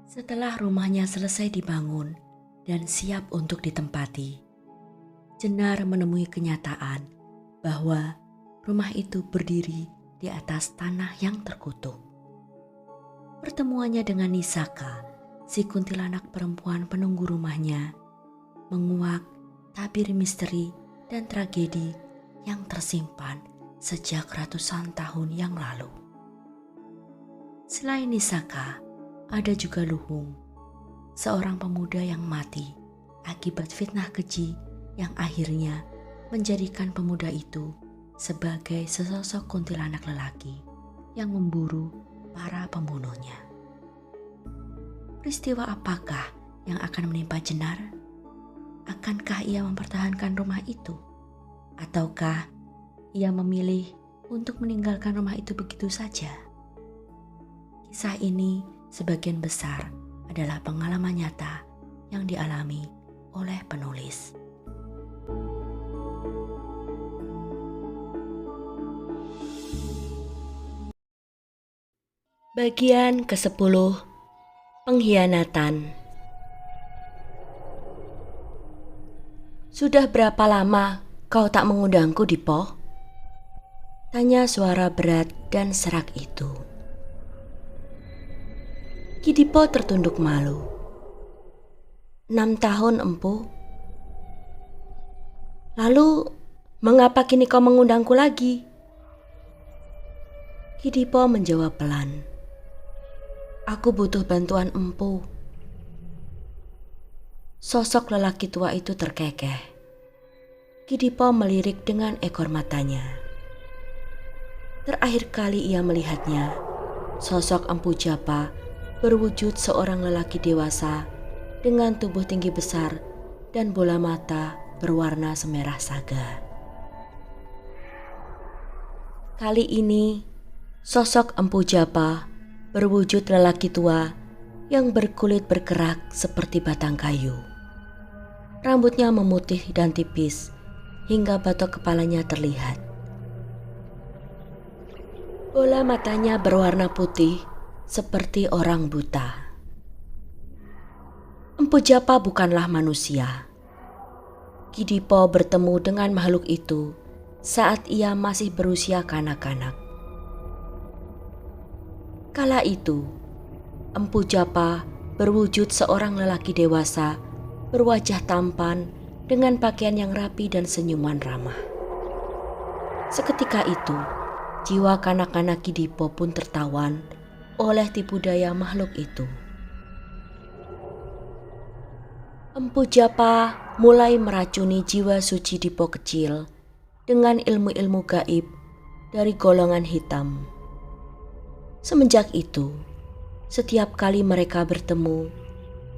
Setelah rumahnya selesai dibangun dan siap untuk ditempati, Jenar menemui kenyataan bahwa rumah itu berdiri di atas tanah yang terkutuk. Pertemuannya dengan Nisaka, si kuntilanak perempuan penunggu rumahnya, menguak tabir misteri dan tragedi yang tersimpan sejak ratusan tahun yang lalu. Selain Nisaka, ada juga Luhung, seorang pemuda yang mati akibat fitnah keji yang akhirnya menjadikan pemuda itu sebagai sesosok kuntilanak lelaki yang memburu para pembunuhnya. Peristiwa apakah yang akan menimpa Jenar? Akankah ia mempertahankan rumah itu? Ataukah ia memilih untuk meninggalkan rumah itu begitu saja? Kisah ini sebagian besar adalah pengalaman nyata yang dialami oleh penulis. Bagian ke-10, Pengkhianatan. Sudah berapa lama kau tak mengundangku, Dipo? Tanya suara berat dan serak itu. Ki Dipo tertunduk malu. 6 tahun, Empu. Lalu, mengapa kini kau mengundangku lagi? Ki Dipo menjawab pelan. Aku butuh bantuan Empu. Sosok lelaki tua itu terkekeh. Ki Dipo melirik dengan ekor matanya. Terakhir kali ia melihatnya, sosok Empu Japa berwujud seorang lelaki dewasa dengan tubuh tinggi besar dan bola mata berwarna semerah saga. Kali ini, sosok Empu Japa berwujud lelaki tua yang berkulit berkerak seperti batang kayu. Rambutnya memutih dan tipis hingga batok kepalanya terlihat. Bola matanya berwarna putih seperti orang buta. Empu Japa bukanlah manusia. Ki Dipo bertemu dengan makhluk itu saat ia masih berusia kanak-kanak. Kala itu, Empu Japa berwujud seorang lelaki dewasa berwajah tampan dengan pakaian yang rapi dan senyuman ramah. Seketika itu, jiwa kanak-kanak Ki Dipo pun tertawan oleh tipu daya makhluk itu. Empu Japa mulai meracuni jiwa suci Dipo kecil dengan ilmu-ilmu gaib dari golongan hitam. Semenjak itu, setiap kali mereka bertemu,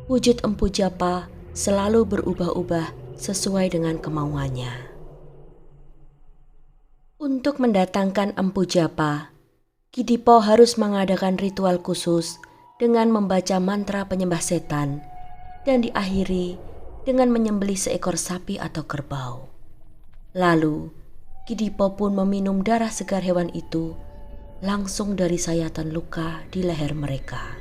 wujud Empu Japa selalu berubah-ubah sesuai dengan kemauannya. Untuk mendatangkan Empu Japa, Ki Dipo harus mengadakan ritual khusus dengan membaca mantra penyembah setan dan diakhiri dengan menyembelih seekor sapi atau kerbau. Lalu, Ki Dipo pun meminum darah segar hewan itu langsung dari sayatan luka di leher mereka.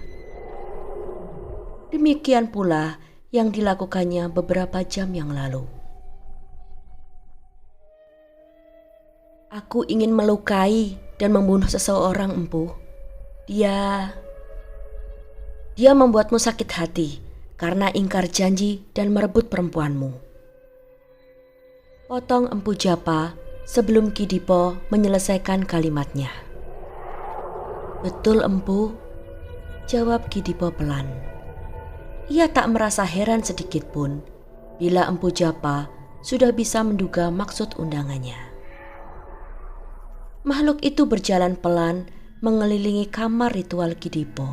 Demikian pula yang dilakukannya beberapa jam yang lalu. Aku ingin melukai dan membunuh seseorang, Empu. Dia membuatmu sakit hati karena ingkar janji dan merebut perempuanmu. Potong Empu Japa sebelum Ki Dipo menyelesaikan kalimatnya. Betul, Empu, jawab Ki Dipo pelan. Ia tak merasa heran sedikit pun bila Empu Japa sudah bisa menduga maksud undangannya. Makhluk itu berjalan pelan mengelilingi kamar ritual Ki Dipo.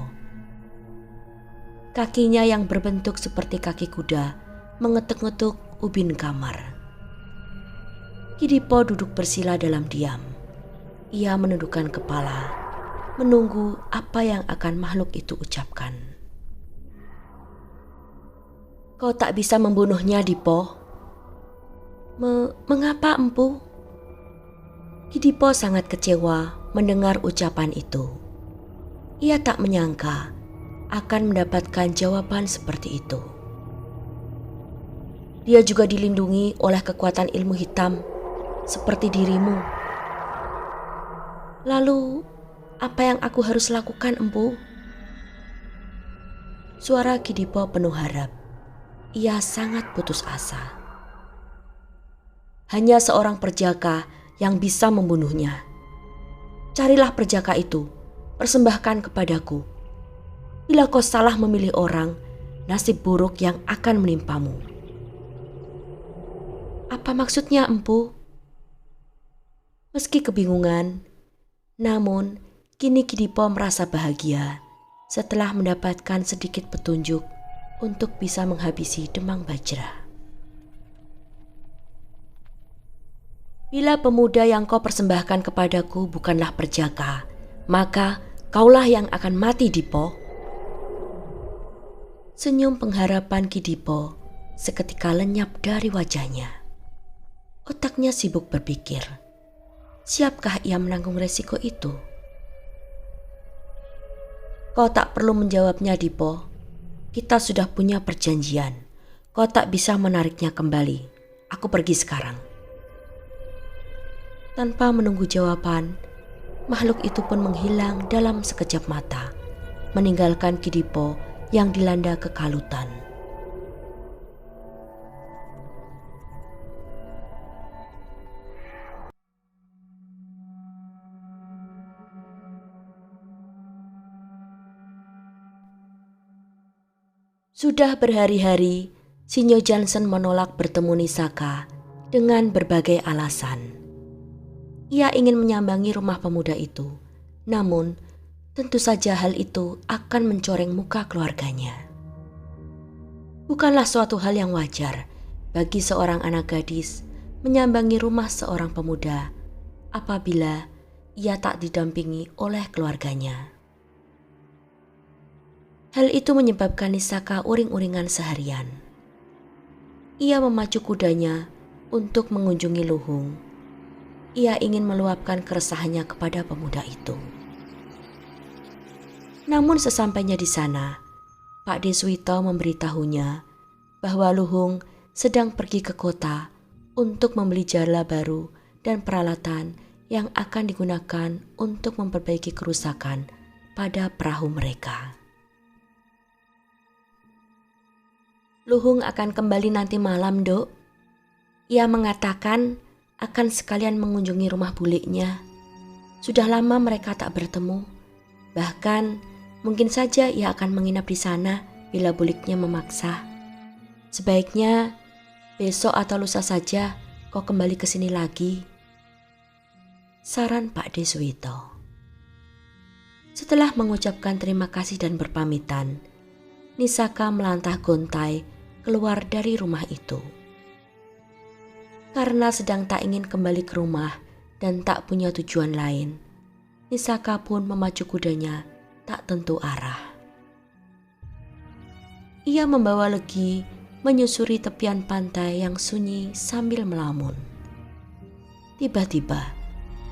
Kakinya yang berbentuk seperti kaki kuda mengetuk-ngetuk ubin kamar. Ki Dipo duduk bersila dalam diam. Ia menundukkan kepala, menunggu apa yang akan makhluk itu ucapkan. Kau tak bisa membunuhnya, Dipo. Mengapa, Empu? Ki Dipo sangat kecewa mendengar ucapan itu. Ia tak menyangka akan mendapatkan jawaban seperti itu. Dia juga dilindungi oleh kekuatan ilmu hitam seperti dirimu. Lalu, apa yang aku harus lakukan, Empu? Suara Kidipo penuh harap. Ia sangat putus asa. Hanya seorang perjaka yang bisa membunuhnya. Carilah perjaka itu, persembahkan kepadaku. Bila kau salah memilih orang, nasib buruk yang akan menimpamu. Apa maksudnya, Empu? Meski kebingungan, namun kini Kidipo merasa bahagia setelah mendapatkan sedikit petunjuk untuk bisa menghabisi Demang Bajra. Bila pemuda yang kau persembahkan kepadaku bukanlah perjaka, maka kaulah yang akan mati, Dipo. Senyum pengharapan Kidipo seketika lenyap dari wajahnya. Otaknya sibuk berpikir, siapkah ia menanggung resiko itu? Kau tak perlu menjawabnya, Dipo. Kita sudah punya perjanjian. Kau tak bisa menariknya kembali. Aku pergi sekarang. Tanpa menunggu jawaban, makhluk itu pun menghilang dalam sekejap mata, meninggalkan Kidipo yang dilanda kekalutan. Sudah berhari-hari, Sinyo Johnson menolak bertemu Nisaka dengan berbagai alasan. Ia ingin menyambangi rumah pemuda itu, namun tentu saja hal itu akan mencoreng muka keluarganya. Bukanlah suatu hal yang wajar bagi seorang anak gadis menyambangi rumah seorang pemuda apabila ia tak didampingi oleh keluarganya. Hal itu menyebabkan Nisaka uring-uringan seharian. Ia memacu kudanya untuk mengunjungi Luhung. Ia ingin meluapkan keresahannya kepada pemuda itu. Namun sesampainya di sana, Pak Deswito memberitahunya bahwa Luhung sedang pergi ke kota untuk membeli jala baru dan peralatan yang akan digunakan untuk memperbaiki kerusakan pada perahu mereka. Luhung akan kembali nanti malam, Dok. Ia mengatakan akan sekalian mengunjungi rumah buliknya. Sudah lama mereka tak bertemu. Bahkan mungkin saja ia akan menginap di sana bila buliknya memaksa. Sebaiknya besok atau lusa saja kau kembali ke sini lagi. Saran Pak Deswito. Setelah mengucapkan terima kasih dan berpamitan, Nisaka melantah gontai keluar dari rumah itu. Karena sedang tak ingin kembali ke rumah dan tak punya tujuan lain, Nisaka pun memacu kudanya tak tentu arah. Ia membawa Legi menyusuri tepian pantai yang sunyi sambil melamun. Tiba-tiba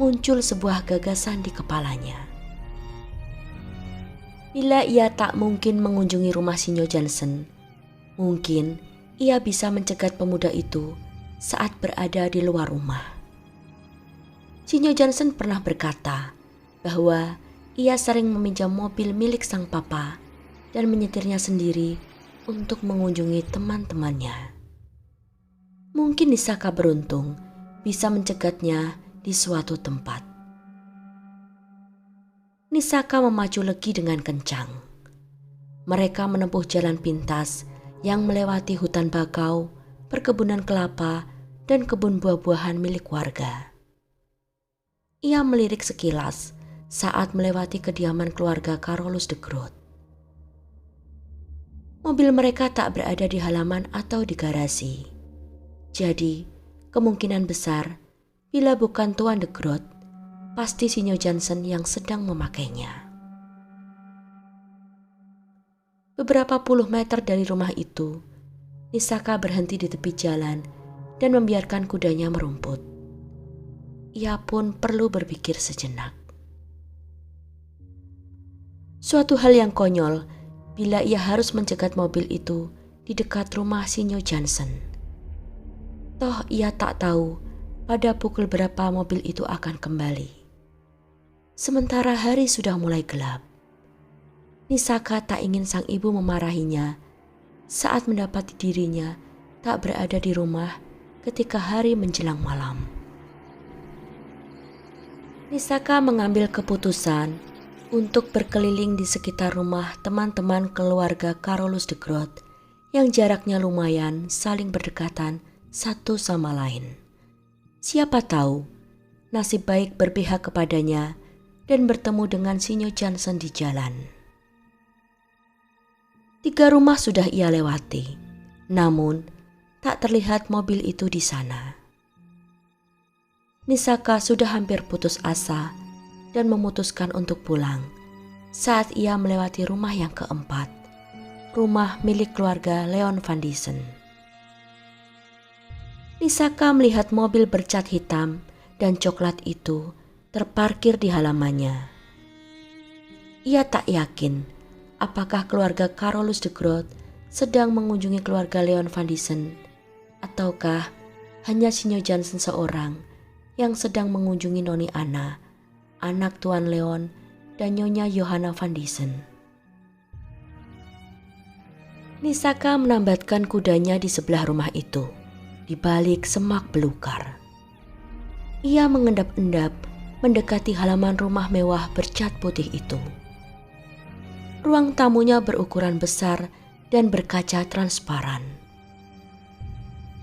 muncul sebuah gagasan di kepalanya. Bila ia tak mungkin mengunjungi rumah Sinyo Johnson, mungkin ia bisa mencegat pemuda itu saat berada di luar rumah. Sinyo Johnson pernah berkata bahwa ia sering meminjam mobil milik sang papa dan menyetirnya sendiri untuk mengunjungi teman-temannya. Mungkin Nisaka beruntung bisa mencegatnya di suatu tempat. Nisaka memacu Legi dengan kencang. Mereka menempuh jalan pintas yang melewati hutan bakau, perkebunan kelapa, dan kebun buah-buahan milik warga. Ia melirik sekilas saat melewati kediaman keluarga Carolus de Groot. Mobil mereka tak berada di halaman atau di garasi. Jadi, kemungkinan besar bila bukan Tuan de Groot, pasti Sinyo Johnson yang sedang memakainya. Beberapa puluh meter dari rumah itu, Nisaka berhenti di tepi jalan dan membiarkan kudanya merumput. Ia pun perlu berpikir sejenak. Suatu hal yang konyol bila ia harus mencegat mobil itu di dekat rumah Sinyo Johnson. Toh ia tak tahu pada pukul berapa mobil itu akan kembali. Sementara hari sudah mulai gelap. Nisaka tak ingin sang ibu memarahinya saat mendapati dirinya tak berada di rumah ketika hari menjelang malam. Nisaka mengambil keputusan untuk berkeliling di sekitar rumah teman-teman keluarga Carolus de Groot yang jaraknya lumayan saling berdekatan satu sama lain. Siapa tahu nasib baik berpihak kepadanya dan bertemu dengan Sinyo Johnson di jalan. 3 rumah sudah ia lewati, namun tak terlihat mobil itu di sana. Nisaka sudah hampir putus asa dan memutuskan untuk pulang saat ia melewati rumah yang keempat, rumah milik keluarga Leon Van Disen. Nisaka melihat mobil bercat hitam dan coklat itu terparkir di halamannya. Ia tak yakin apakah keluarga Carolus de Groot sedang mengunjungi keluarga Leon Van Disen, ataukah hanya Sinyo Johnson seorang yang sedang mengunjungi Noni Anna, anak Tuan Leon dan Nyonya Johanna Van Disen. Nisaka menambatkan kudanya di sebelah rumah itu, di balik semak belukar. Ia mengendap-endap mendekati halaman rumah mewah bercat putih itu. Ruang tamunya berukuran besar dan berkaca transparan.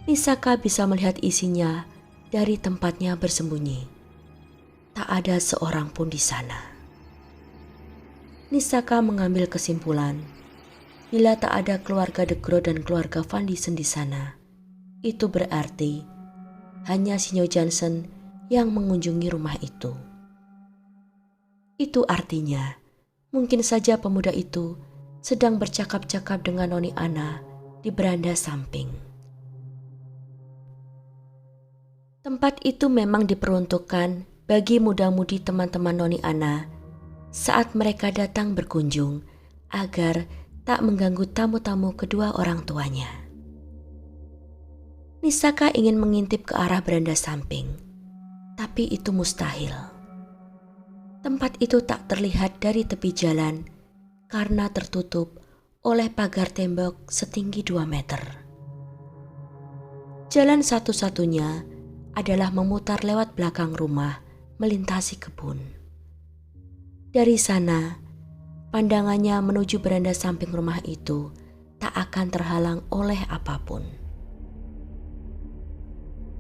Nisaka bisa melihat isinya dari tempatnya bersembunyi. Tak ada seorang pun di sana. Nisaka mengambil kesimpulan, bila tak ada keluarga de Groot dan keluarga Van Disen di sana, itu berarti hanya Sinyo Johnson yang mengunjungi rumah itu. Itu artinya, mungkin saja pemuda itu sedang bercakap-cakap dengan Noni Anna di beranda samping. Tempat itu memang diperuntukkan bagi muda-mudi teman-teman Noni Anna saat mereka datang berkunjung agar tak mengganggu tamu-tamu kedua orang tuanya. Nisaka ingin mengintip ke arah beranda samping, tapi itu mustahil. Tempat itu tak terlihat dari tepi jalan karena tertutup oleh pagar tembok setinggi 2 meter. Jalan satu-satunya adalah memutar lewat belakang rumah, melintasi kebun. Dari sana, pandangannya menuju beranda samping rumah itu tak akan terhalang oleh apapun.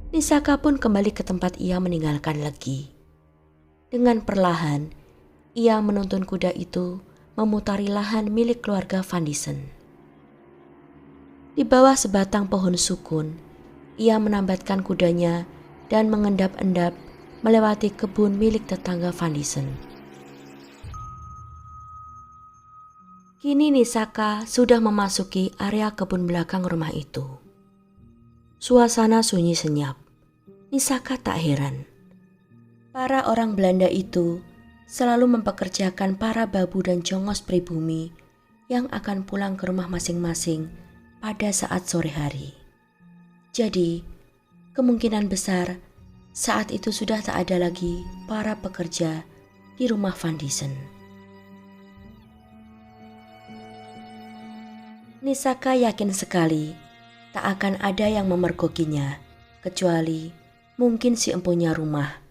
Nisaka pun kembali ke tempat ia meninggalkan Legi. Dengan perlahan, ia menuntun kuda itu memutari lahan milik keluarga Van Disen. Di bawah sebatang pohon sukun, ia menambatkan kudanya dan mengendap-endap melewati kebun milik tetangga Van Disen. Kini Nisaka sudah memasuki area kebun belakang rumah itu. Suasana sunyi senyap. Nisaka tak heran. Para orang Belanda itu selalu mempekerjakan para babu dan jongos pribumi yang akan pulang ke rumah masing-masing pada saat sore hari. Jadi, kemungkinan besar saat itu sudah tak ada lagi para pekerja di rumah Van Disen. Nisaka yakin sekali tak akan ada yang memergokinya, kecuali mungkin si empunya rumah,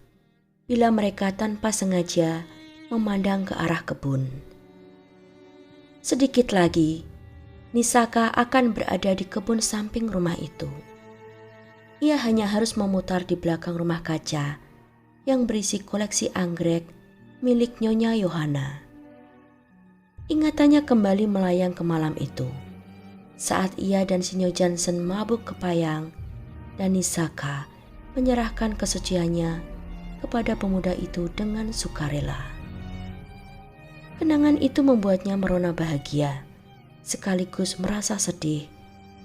bila mereka tanpa sengaja memandang ke arah kebun. Sedikit lagi, Nisaka akan berada di kebun samping rumah itu. Ia hanya harus memutar di belakang rumah kaca yang berisi koleksi anggrek milik Nyonya Johanna. Ingatannya kembali melayang ke malam itu, saat ia dan Sinyo Johnson mabuk kepayang dan Nisaka menyerahkan kesuciannya kepada pemuda itu dengan sukarela. Kenangan itu membuatnya merona bahagia, sekaligus merasa sedih,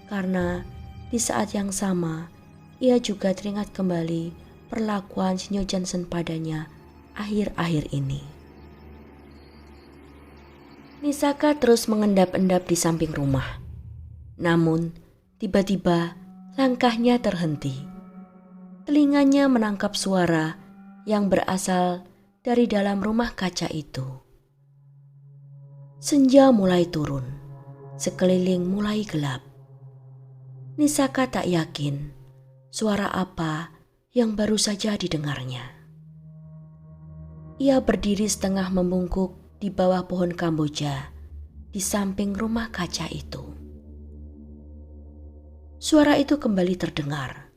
karena di saat yang sama ia juga teringat kembali perlakuan Sinyo Johnson padanya akhir-akhir ini. Nisaka terus mengendap-endap di samping rumah. Namun, tiba-tiba langkahnya terhenti. Telinganya menangkap suara yang berasal dari dalam rumah kaca itu. Senja mulai turun, sekeliling mulai gelap. Nisaka tak yakin suara apa yang baru saja didengarnya. Ia berdiri setengah membungkuk di bawah pohon kamboja di samping rumah kaca itu. Suara itu kembali terdengar.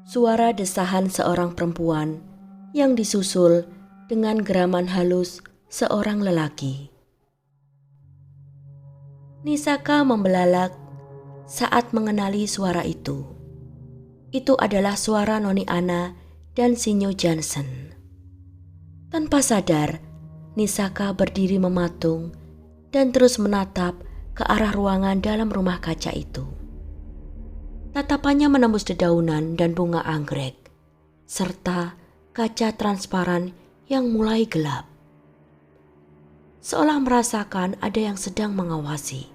Suara desahan seorang perempuan yang disusul dengan geraman halus seorang lelaki. Nisaka membelalak saat mengenali suara itu. Itu adalah suara Noni Ana dan Sinyo Johnson. Tanpa sadar, Nisaka berdiri mematung dan terus menatap ke arah ruangan dalam rumah kaca itu. Tatapannya menembus dedaunan dan bunga anggrek, serta kaca transparan yang mulai gelap. Seolah merasakan ada yang sedang mengawasi.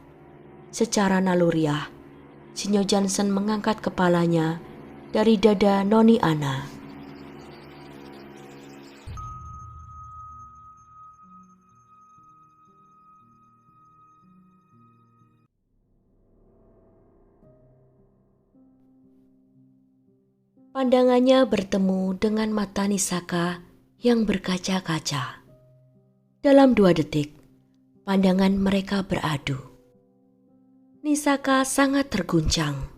Secara naluriah, Sinyo Johnson mengangkat kepalanya dari dada Noni Ana. Pandangannya bertemu dengan mata Nisaka yang berkaca-kaca. Dalam 2 detik, pandangan mereka beradu. Nisaka sangat terguncang.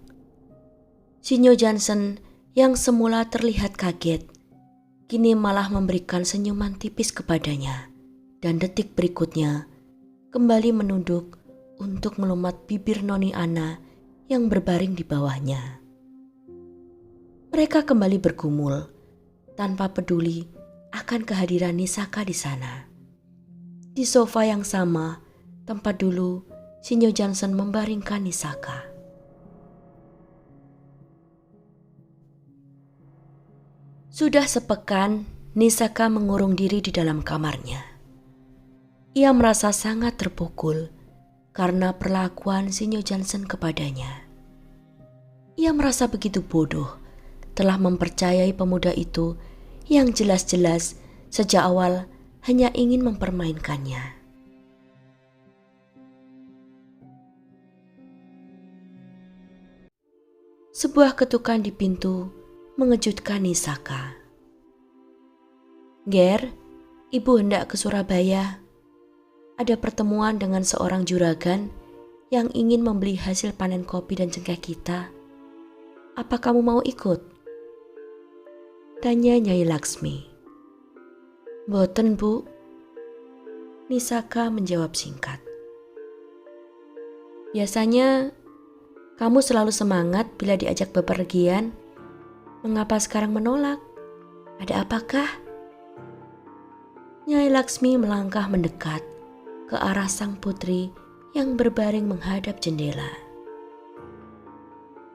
Sinyo Johnson yang semula terlihat kaget, kini malah memberikan senyuman tipis kepadanya, dan detik berikutnya kembali menunduk untuk melumat bibir Noni Ana yang berbaring di bawahnya. Mereka kembali bergumul tanpa peduli akan kehadiran Nisaka di sana. Di sofa yang sama, tempat dulu Sinyo Johnson membaringkan Nisaka. Sudah sepekan, Nisaka mengurung diri di dalam kamarnya. Ia merasa sangat terpukul karena perlakuan Sinyo Johnson kepadanya. Ia merasa begitu bodoh telah mempercayai pemuda itu yang jelas-jelas sejak awal hanya ingin mempermainkannya. Sebuah ketukan di pintu mengejutkan Nisaka. "Ger, ibu hendak ke Surabaya. Ada pertemuan dengan seorang juragan yang ingin membeli hasil panen kopi dan cengkeh kita. Apa kamu mau ikut?" tanya Nyai Laksmi. "Boten, Bu," Nisaka menjawab singkat. "Biasanya kamu selalu semangat bila diajak bepergian. Mengapa sekarang menolak? Ada apakah?" Nyai Laksmi melangkah mendekat ke arah sang putri yang berbaring menghadap jendela.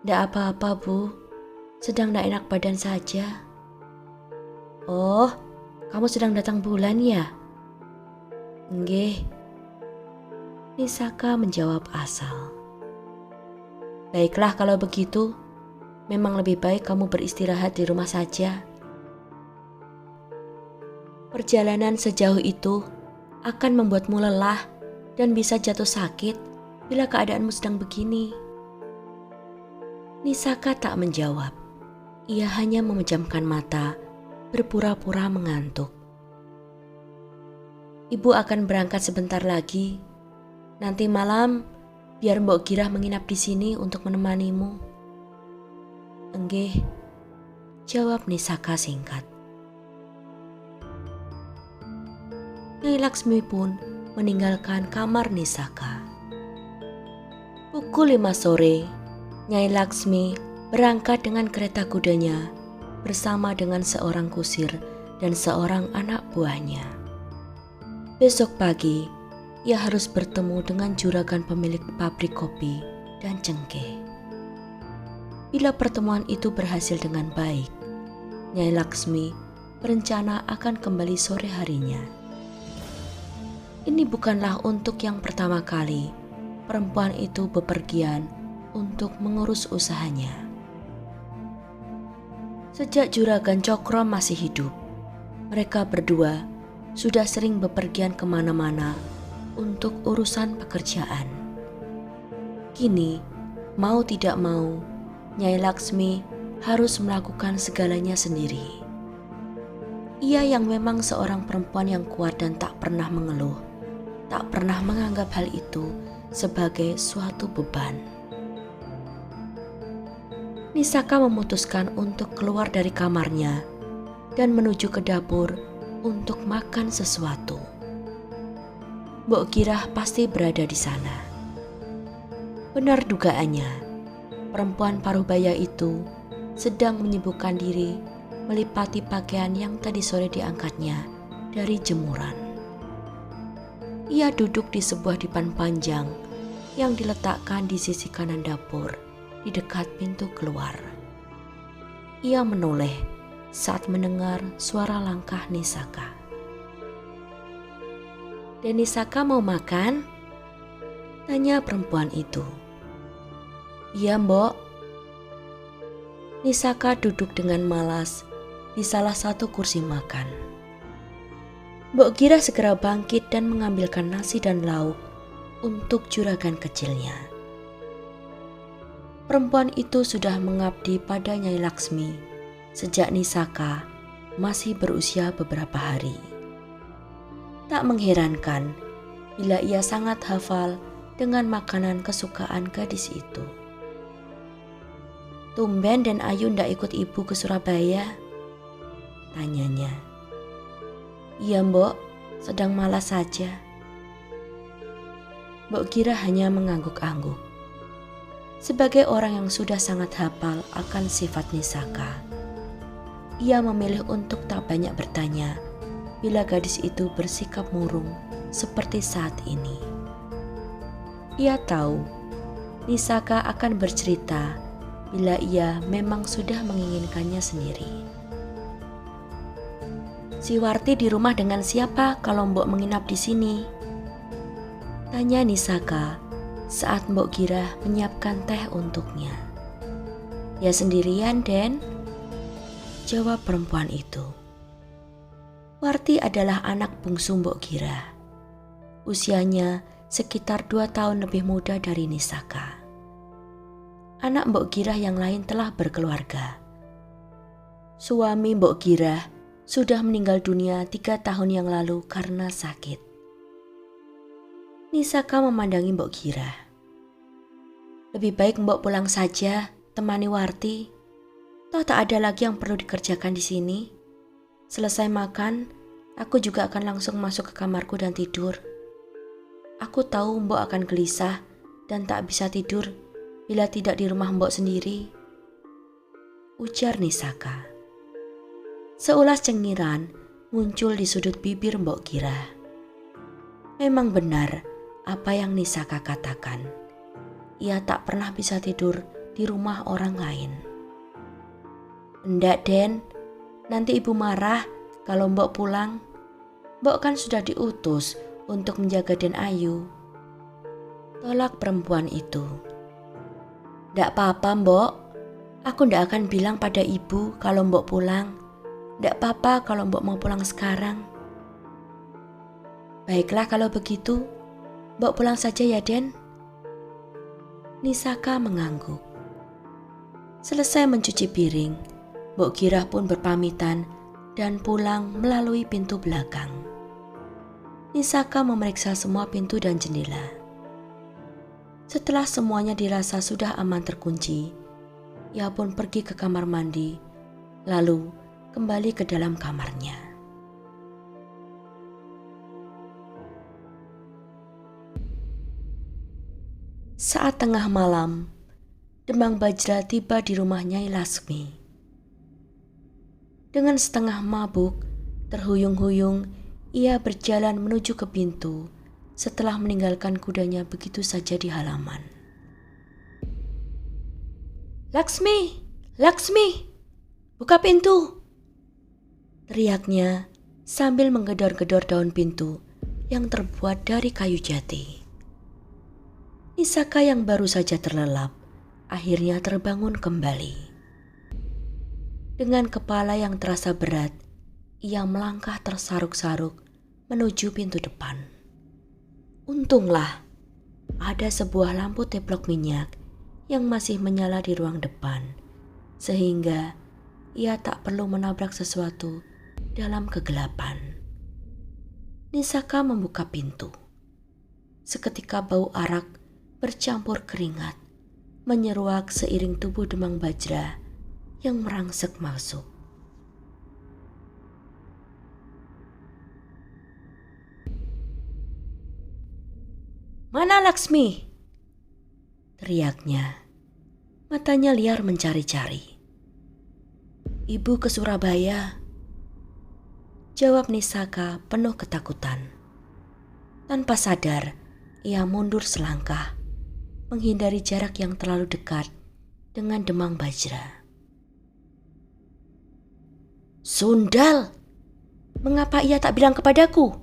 "Tidak apa-apa, Bu. Sedang tidak enak badan saja." "Oh, kamu sedang datang bulan ya?" "Nggih," Nisaka menjawab asal. "Baiklah kalau begitu, memang lebih baik kamu beristirahat di rumah saja. Perjalanan sejauh itu akan membuatmu lelah dan bisa jatuh sakit bila keadaanmu sedang begini." Nisaka tak menjawab. Ia hanya memejamkan mata, berpura-pura mengantuk. "Ibu akan berangkat sebentar lagi. Nanti malam biar Mbok Girah menginap di sini untuk menemanimu." "Enggih," jawab Nisaka singkat. Nyai Laksmi pun meninggalkan kamar Nisaka. Pukul 5 sore, Nyai Laksmi berangkat dengan kereta kudanya bersama dengan seorang kusir dan seorang anak buahnya. Besok pagi, ia harus bertemu dengan juragan pemilik pabrik kopi dan cengkeh. Bila pertemuan itu berhasil dengan baik, Nyai Laksmi berencana akan kembali sore harinya. Ini bukanlah untuk yang pertama kali perempuan itu bepergian untuk mengurus usahanya. Sejak Juragan Cokro masih hidup, mereka berdua sudah sering bepergian kemana-mana untuk urusan pekerjaan. Kini, mau tidak mau, Nyai Laksmi harus melakukan segalanya sendiri. Ia yang memang seorang perempuan yang kuat dan tak pernah mengeluh, tak pernah menganggap hal itu sebagai suatu beban. Nisaka memutuskan untuk keluar dari kamarnya dan menuju ke dapur untuk makan sesuatu. Mbok Girah pasti berada di sana. Benar dugaannya, perempuan paruh baya itu sedang menyibukkan diri melipati pakaian yang tadi sore diangkatnya dari jemuran. Ia duduk di sebuah dipan panjang yang diletakkan di sisi kanan dapur di dekat pintu keluar. Ia menoleh saat mendengar suara langkah Nisaka. "Dan Nisaka mau makan?" tanya perempuan itu. "Iya, Mbok." Nisaka duduk dengan malas di salah satu kursi makan. Mbok Girah segera bangkit dan mengambilkan nasi dan lauk untuk juragan kecilnya. Perempuan itu sudah mengabdi pada Nyai Laksmi sejak Nisaka masih berusia beberapa hari. Tak mengherankan bila ia sangat hafal dengan makanan kesukaan gadis itu. "Tumben Den Ayu ndak ikut ibu ke Surabaya?" tanyanya. "Iya, Mbok, sedang malas saja." Mbok Girah hanya mengangguk-angguk. Sebagai orang yang sudah sangat hafal akan sifat Nisaka, ia memilih untuk tak banyak bertanya bila gadis itu bersikap murung seperti saat ini. Ia tahu Nisaka akan bercerita bila ia memang sudah menginginkannya sendiri. "Si Warti di rumah dengan siapa kalau Mbok menginap di sini?" tanya Nisaka saat Mbok Girah menyiapkan teh untuknya. "Ya sendirian, Den," jawab perempuan itu. Warti adalah anak bungsu Mbok Girah. Usianya sekitar 2 tahun lebih muda dari Nisaka. Anak Mbok Girah yang lain telah berkeluarga. Suami Mbok Girah sudah meninggal dunia 3 tahun yang lalu karena sakit. Nisaka memandangi Mbok Girah. "Lebih baik Mbok pulang saja, temani Warti. Toh tak ada lagi yang perlu dikerjakan di sini. Selesai makan, aku juga akan langsung masuk ke kamarku dan tidur. Aku tahu Mbok akan gelisah dan tak bisa tidur bila tidak di rumah Mbok sendiri," ujar Nisaka. Seulas cengiran muncul di sudut bibir Mbok Girah. Memang benar apa yang Nisaka katakan. Ia tak pernah bisa tidur di rumah orang lain. "Enggak, Den. Nanti ibu marah kalau Mbok pulang. Mbok kan sudah diutus untuk menjaga Den Ayu," tolak perempuan itu. "Ndak apa-apa, Mbok. Aku ndak akan bilang pada ibu kalau Mbok pulang. Ndak apa-apa kalau Mbok mau pulang sekarang." "Baiklah kalau begitu. Mbok pulang saja ya, Den." Nisaka mengangguk. Selesai mencuci piring, Mbok Girah pun berpamitan dan pulang melalui pintu belakang. Nisaka memeriksa semua pintu dan jendela. Setelah semuanya dirasa sudah aman terkunci, ia pun pergi ke kamar mandi, lalu kembali ke dalam kamarnya. Saat tengah malam, Demang Bajra tiba di rumah Nyai Laksmi. Dengan setengah mabuk, terhuyung-huyung, ia berjalan menuju ke pintu setelah meninggalkan kudanya begitu saja di halaman. "Laksmi! Laksmi! Buka pintu!" teriaknya sambil menggedor-gedor daun pintu yang terbuat dari kayu jati. Nisaka yang baru saja terlelap akhirnya terbangun kembali. Dengan kepala yang terasa berat, ia melangkah tersaruk-saruk menuju pintu depan. Untunglah ada sebuah lampu teplok minyak yang masih menyala di ruang depan, sehingga ia tak perlu menabrak sesuatu dalam kegelapan. Nisaka membuka pintu. Seketika bau arak bercampur keringat menyeruak seiring tubuh Demang Bajra yang merangsek masuk. "Mana Laksmi?" teriaknya. Matanya liar mencari-cari. "Ibu ke Surabaya," jawab Nisaka penuh ketakutan. Tanpa sadar, ia mundur selangkah, menghindari jarak yang terlalu dekat dengan Demang Bajra. "Sundal, mengapa ia tak bilang kepadaku?"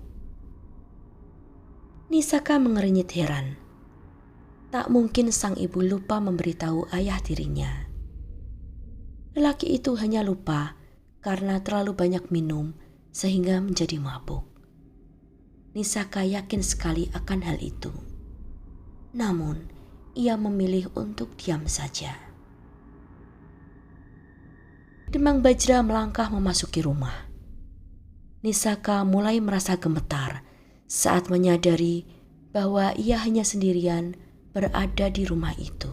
Nisaka mengernyit heran. Tak mungkin sang ibu lupa memberitahu ayah tirinya. Lelaki itu hanya lupa karena terlalu banyak minum sehingga menjadi mabuk. Nisaka yakin sekali akan hal itu. Namun, ia memilih untuk diam saja. Demang Bajra melangkah memasuki rumah. Nisaka mulai merasa gemetar saat menyadari bahwa ia hanya sendirian berada di rumah itu.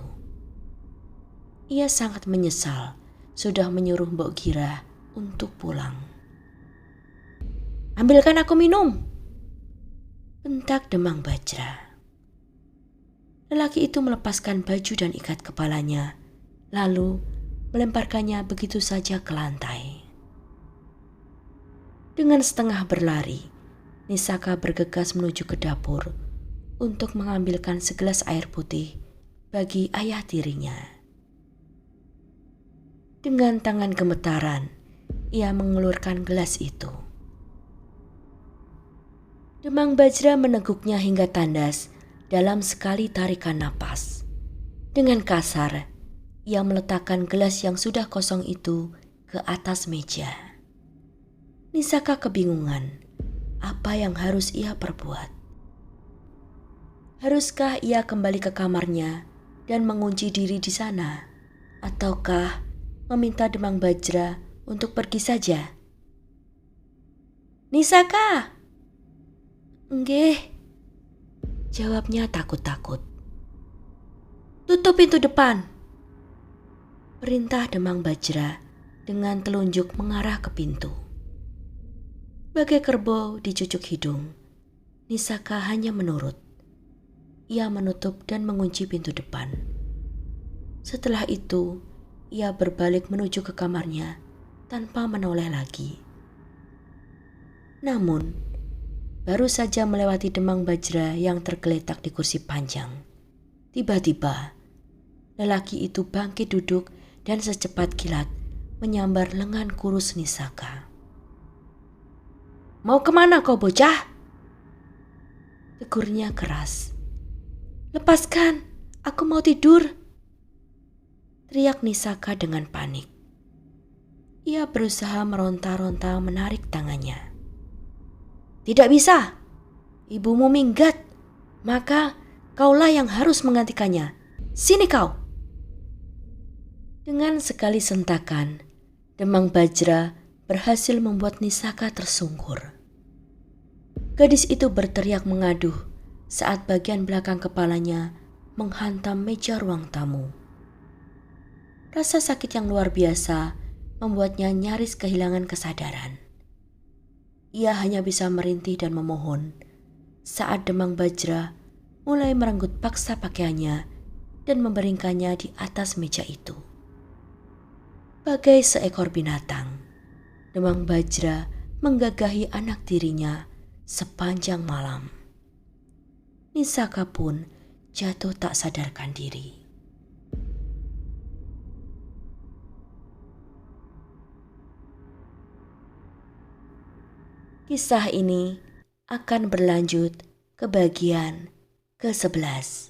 Ia sangat menyesal sudah menyuruh Mbok Gira untuk pulang. "Ambilkan aku minum," bentak Demang Bajra. Lelaki itu melepaskan baju dan ikat kepalanya, lalu melemparkannya begitu saja ke lantai. Dengan setengah berlari, Nisaka bergegas menuju ke dapur untuk mengambilkan segelas air putih bagi ayah tirinya. Dengan tangan gemetaran, ia mengelurkan gelas itu. Demang Bajra meneguknya hingga tandas dalam sekali tarikan napas. Dengan kasar, ia meletakkan gelas yang sudah kosong itu ke atas meja. Nisaka kebingungan apa yang harus ia perbuat. Haruskah ia kembali ke kamarnya dan mengunci diri di sana, ataukah meminta Demang Bajra untuk pergi saja? "Nisaka!" "Nggih," jawabnya takut-takut. "Tutup pintu depan," perintah Demang Bajra dengan telunjuk mengarah ke pintu. Bagai kerbau dicucuk hidung, Nisaka hanya menurut. Ia menutup dan mengunci pintu depan. Setelah itu, ia berbalik menuju ke kamarnya tanpa menoleh lagi. Namun, baru saja melewati Demang Bajra yang tergeletak di kursi panjang, tiba-tiba lelaki itu bangkit duduk dan secepat kilat menyambar lengan kurus Nisaka. "Mau kemana kau bocah?" tegurnya keras. "Lepaskan, aku mau tidur," teriak Nisaka dengan panik. Ia berusaha meronta-ronta menarik tangannya. "Tidak bisa, ibumu minggat, maka kaulah yang harus menggantikannya. Sini kau!" Dengan sekali sentakan, Demang Bajra berhasil membuat Nisaka tersungkur. Gadis itu berteriak mengaduh saat bagian belakang kepalanya menghantam meja ruang tamu. Rasa sakit yang luar biasa membuatnya nyaris kehilangan kesadaran. Ia hanya bisa merintih dan memohon saat Demang Bajra mulai merenggut paksa pakaiannya dan membaringkannya di atas meja itu. Bagai seekor binatang, Demang Bajra menggagahi anak tirinya sepanjang malam. Nisaka pun jatuh tak sadarkan diri. Kisah ini akan berlanjut ke bagian ke-11.